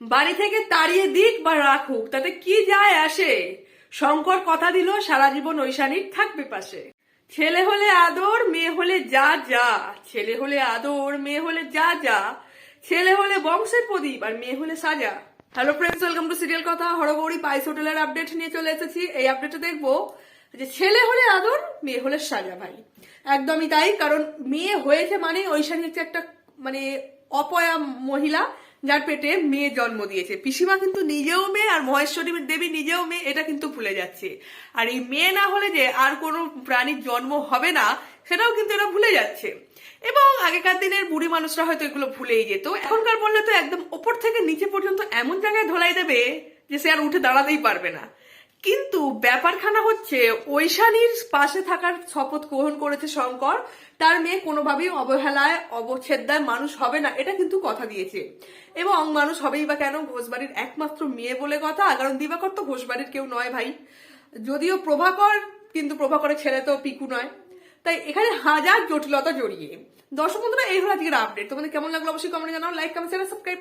বাড়ি থেকে তাড়িয়ে দিক বা রাখুক তাতে কি যায় আসে। শঙ্কর কথা দিল সারা জীবন ঐশানীর থাকবে পাশে। ছেলে হলে আদর, মেয়ে হলে যা যা। ছেলে হলে আদর, মেয়ে হলে যা যা। ছেলে হলে বংশের প্রদীপ আর মেয়ে হলে সাজা। Hello friends, welcome to serial কথা। হরগৌরী পাইস হোটেলের আপডেট নিয়ে চলে এসেছি। এই আপডেটে দেখবো যে ছেলে হলে আদর, মেয়ে হলে সাজা। ভাই একদমই তাই, কারণ মেয়ে হয়েছে মানে ঐশানী হচ্ছে একটা মানে অপয়া মহিলা যার পেটে মেয়ে জন্ম দিয়েছে। পিসিমা কিন্তু নিজেও মেয়ে আর মহেশ্বরী দেবী নিজেও মেয়ে, এটা কিন্তু ভুলে যাচ্ছে। আর এই মেয়ে না হলে যে আর কোনো প্রাণীর জন্ম হবে না সেটাও কিন্তু এরা ভুলে যাচ্ছে। এবং আগেকার দিনের বুড়ি মানুষরা হয়তো এগুলো ভুলেই যেত, এখনকার বললে তো একদম ওপর থেকে নিচে পর্যন্ত এমন জায়গায় ধোলাই দেবে যে সে আর উঠে দাঁড়াতেই পারবে না। কিন্তু ব্যাপারখানা হচ্ছে ঐশানীর পাশে থাকার শপথ গ্রহণ করেছে শঙ্কর। তার মেয়ে কোনোভাবেই অবহেলায় অবচ্ছেদ্যায় মানুষ হবে না, এটা কিন্তু কথা দিয়েছে। এবং মানুষ হবেই বা কেন, ঘোষবাড়ির একমাত্র মেয়ে বলে কথা। কারণ দিবাকর তো ঘোষবাড়ির কেউ নয় ভাই, যদিও প্রভাকর, কিন্তু প্রভাকরের ছেলে তো পিকু নয়। তাই এখানে হাজার জটিলতা জড়িয়ে। দর্শক বন্ধুরা, এই হলো আজকের আপডেট। তোমাদের কেমন লাগলো অবশ্যই কমেন্টে জানাও। Like, comment, share, subscribe.